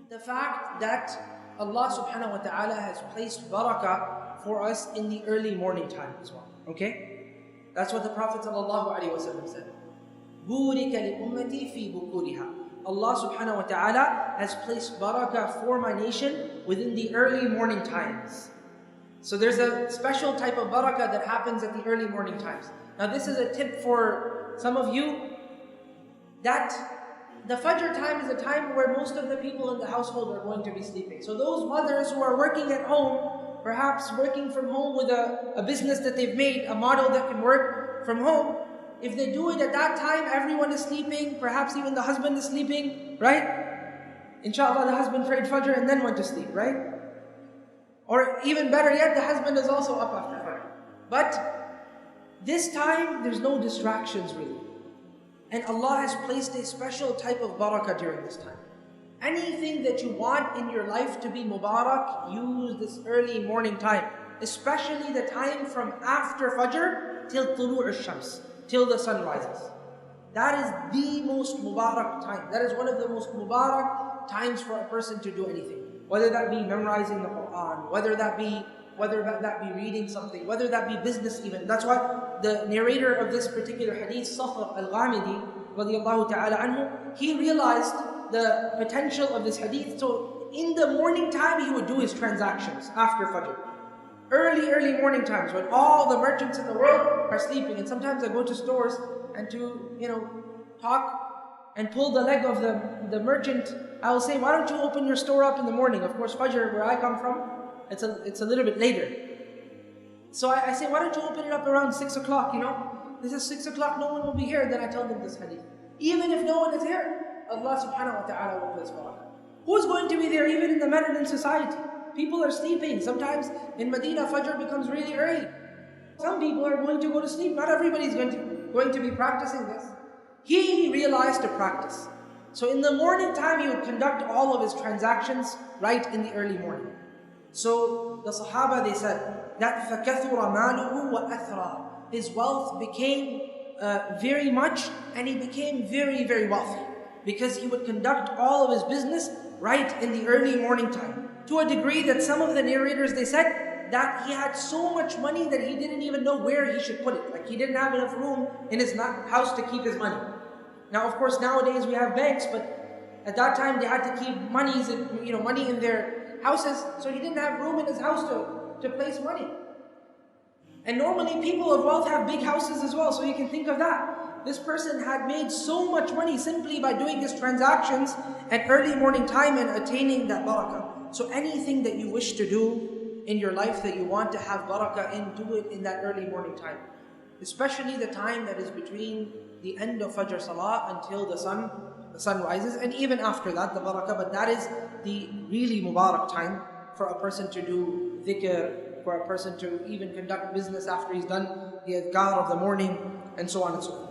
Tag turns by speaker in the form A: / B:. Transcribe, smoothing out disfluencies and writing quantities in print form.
A: the fact that Allah subhanahu wa ta'ala has placed barakah for us in the early morning time as well. Okay? That's what the Prophet sallallahu alaihi wasallam said. بُورِكَ لِأُمَّتِي فِي بُكُورِهَا. Allah subhanahu wa ta'ala has placed barakah for my nation within the early morning times. So there's a special type of barakah that happens at the early morning times. Now this is a tip for some of you, that the Fajr time is a time where most of the people in the household are going to be sleeping. So those mothers who are working at home, perhaps working from home with a business that they've made, a model that can work from home, if they do it at that time, everyone is sleeping, perhaps even the husband is sleeping, right? Inshallah, the husband prayed Fajr and then went to sleep, right? Or even better yet, the husband is also up after Fajr. But this time, there's no distractions really. And Allah has placed a special type of barakah during this time. Anything that you want in your life to be Mubarak, use this early morning time. Especially the time from after Fajr till Tulu' al-Shams, till the sun rises. That is the most Mubarak time. That is one of the most Mubarak times for a person to do anything. Whether that be memorizing the Quran, whether that be reading something, whether that be business even. That's why the narrator of this particular hadith, Sakhr al-Ghamidi, radiyallahu ta'ala anhu, he realized the potential of this hadith. So in the morning time, he would do his transactions after Fajr. Early morning times when all the merchants in the world are sleeping. And sometimes I go to stores and to, talk and pull the leg of the merchant, I will say, why don't you open your store up in the morning? Of course, Fajr, where I come from, it's a little bit later. So I say, why don't you open it up around 6 o'clock, This is 6 o'clock, no one will be here. Then I tell them this hadith. Even if no one is here, Allah subhanahu wa ta'ala will place barakah. Who is going to be there even in the Mediterranean society? People are sleeping. Sometimes in Medina, Fajr becomes really early. Some people are going to go to sleep. Not everybody is going to be practicing this. He realized to practice. So in the morning time, he would conduct all of his transactions right in the early morning. So the Sahaba, they said that فَكَثُرَ مَالُهُ وَأَثْرَى. His wealth became very much, and he became very, very wealthy, because he would conduct all of his business right in the early morning time. To a degree that some of the narrators, they said that he had so much money that he didn't even know where he should put it. Like he didn't have enough room in his house to keep his money. Now, of course, nowadays we have banks, but at that time they had to keep money in their houses, so he didn't have room in his house to place money. And normally people of wealth have big houses as well, so you can think of that. This person had made so much money simply by doing his transactions at early morning time and attaining that barakah. So anything that you wish to do in your life that you want to have barakah in, do it in that early morning time. Especially the time that is between the end of Fajr Salah until the sun rises, and even after that, the barakah. But that is the really Mubarak time for a person to do dhikr, for a person to even conduct business after he's done the adhkar of the morning, and so on and so forth.